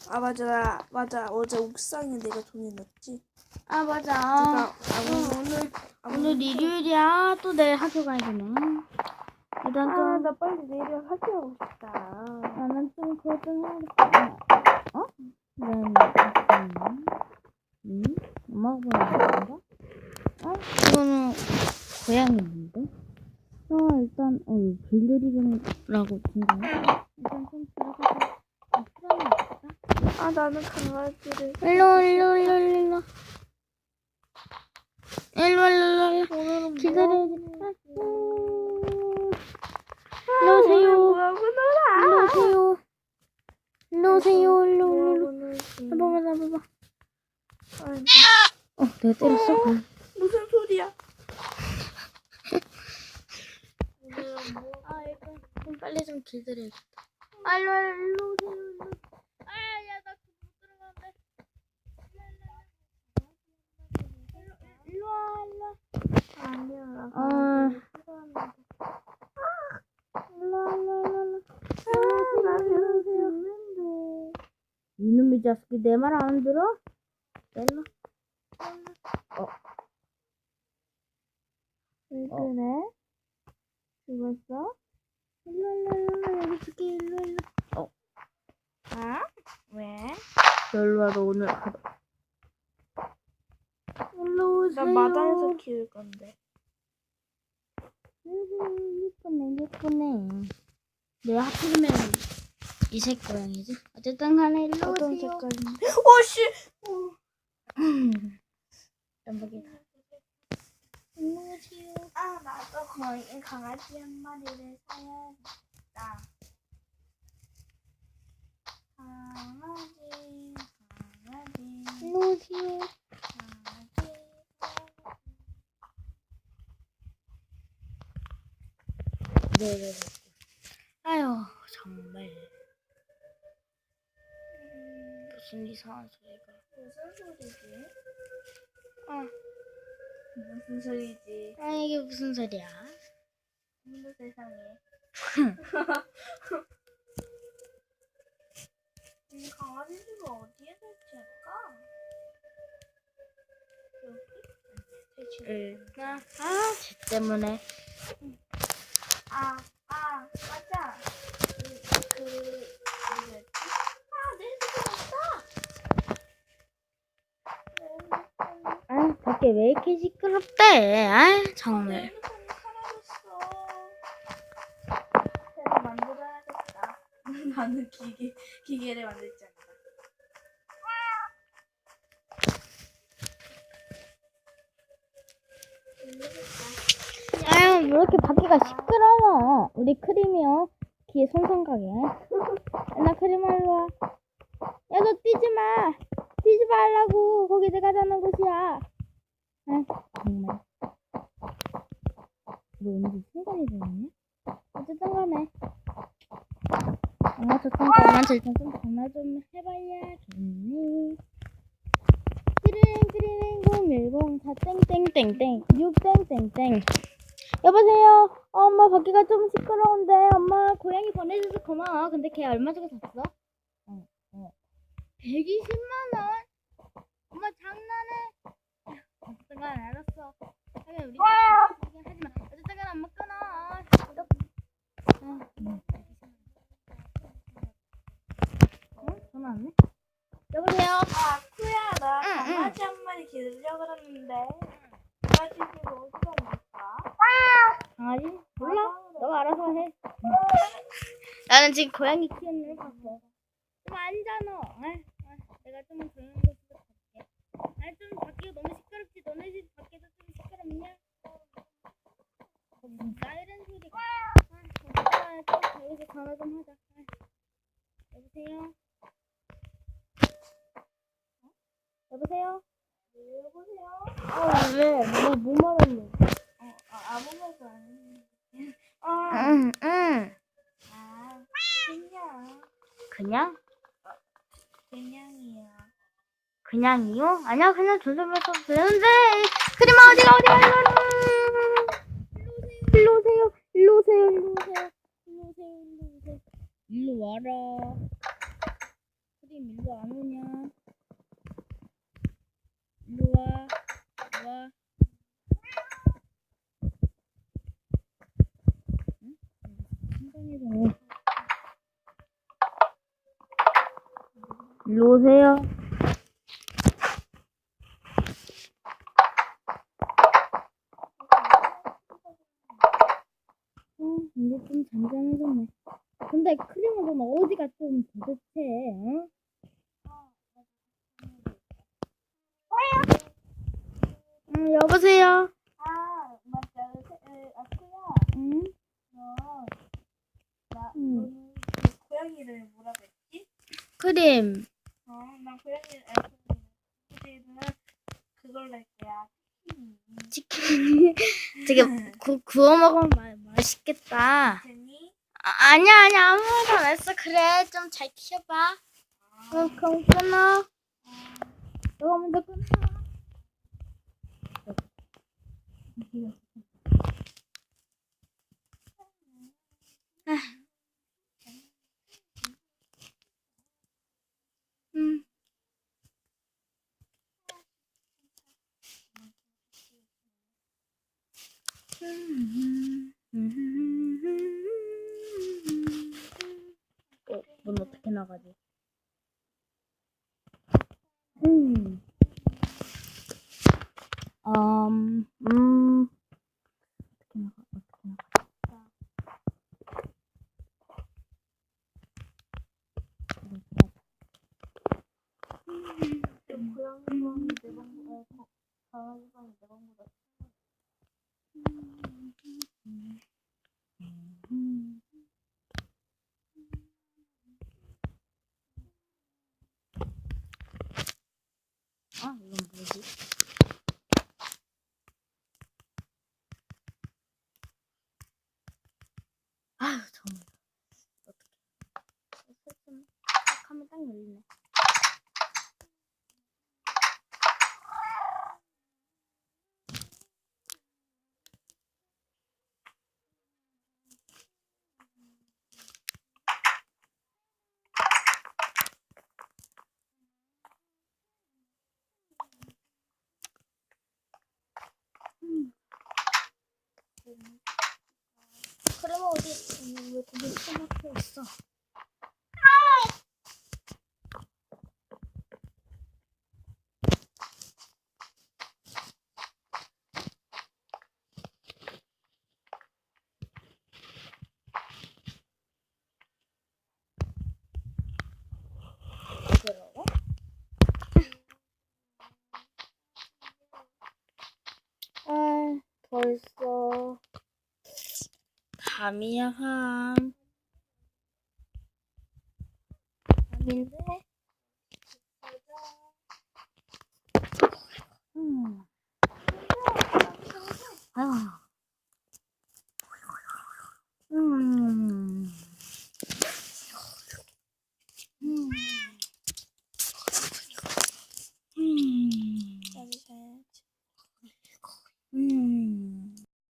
아 맞아 맞아 어제 옥상에 내가 돈을 넣었지. 아 맞아. 오늘 일요일이야. 또 내일 학교 가야 되네. 일단 좀. 나 빨리 내일 학교 가고 싶다. 나는 좀 그거 좀 해야겠다. 어? 엄마가 보내준 건가? 이거는 고양이인데? 일단 이거 빌드리븐이라고 준거야. 일단 좀 들어가서 풀어놔 야겠다. 나는 강아지를. 일로. 기다려야겠다. 일로 오세요. 일로. 봐봐. 내가 때렸어? 무슨 소리야? 일단 좀 빨리 좀 기다려야겠다. 일로 오세요. 야, 나 못 들어가는데. 일로 와. 아니야. 이놈의 자식이 내 말 안 들어? 일로. 왜 그래? 죽었어? 일로 여기 줄게. 일로. 왜? 일로 와. 너 오늘 가자. 일로 오세요. 나 마당에서 키울 건데. 예쁘네. 내가 하필이면 이색 고양이지. 어쨌든 간에 일로 어떤 오세요. 색깔인데? 오씨! 깜빡이다. 일로 오세요. 나도 거의 강아지 한 마리를 사야겠다. 강아지. 일로 오세요. 네. 아유, 정말. 무슨 이상한 소리가. 무슨 소리지? 무슨 소리지? 이게 무슨 소리야? 어머 세상에. 이 강아지들은 어디에 설치할까? 여기? 쟤 때문에. 맞아. 뭐였지? 내 핸드폰 왔다. 밖에 왜 이렇게 시끄럽대? 정말. 핸드폰이 사라졌어. 새로 만들어야겠다. 나는 기계를 만들지 않다. 왜 이렇게 밖에가 시끄러워? 우리 크림이요. 귀에 손상 가게. 나 크림 일로 와. 야, 너 뛰지 마. 뛰지 말라고. 거기 내가 자는 곳이야. 정말. 너 언제 순간이 되었냐? 어쨌든 간에. 엄마 저쪽까지만 일단 좀 전화 좀 해봐야 좋네. 710-010-4땡땡땡땡 6땡땡땡 여보세요? 엄마 밖에가 좀 시끄러운데 엄마 고양이 보내줘서 고마워. 근데 걔 얼마 주고 샀어? 120만원? 엄마 장난해? 어쨌든 간 알았어. 하면 우리 하지마. 어쨌든 간 엄마 끊어. 전화 왔네? 여보세요? 쿠야, 나 강아지 한 마리 기르려고 그랬는데 강아지 집을 어디서 옮길까? 강아지? 몰라. 너가 알아서 해. 나는 지금 고양이 키우는 애 봤어. 좀 앉아 너. 내가 좀 조용한 곳으로 갈게. 좀 밖에 너무 시끄럽지. 너네 집 밖에도 좀 시끄럽냐? 무슨 사이렌 소리가. 또 여기서 전화 좀 하자. 여보세요? 여보세요? 여보세요? 왜? 뭐 말했니? 아무 말도 안 했는데. 응. 그냥. 그냥? 그냥이야. 그냥이요? 아니야, 그냥 조절해서 되는데. 크림아, 어디가? 일로 오세요. 일로 와. 와라. 크림 일로 안 오냐? 일로 와. 일로 와. 응? 순간이동. 일로 오세요. 이제 좀 잔잔해졌네. 근데 크림은 넌 어디가 좀 도대체, 응? 응, 여보세요? 맞아. 아쿠야. 응? 너는 그 고양이를 뭐라고 했지? 크림. 난 고양이를, 고양이는 그걸로 할게요. 치킨. 되게 구워 먹으면 맛있겠다. 괜히? 아니야. 아무 말도 안 했어. 그래, 좀 잘 키워봐. 그럼 끊어. 너가 먼저 끊어. 응. 문 어떻게 나가지? 어떻게 나가? 고양이방이 내 방보다, 강아지방이 내 방보다. 이건 뭐지? 정말. 어떡해. 설정 딱 하면 딱 열리네. 그러면 어디 왜 거기 처박혀 있어? 그러고? 벌써 밤이야 밤. 밤인데? 아휴.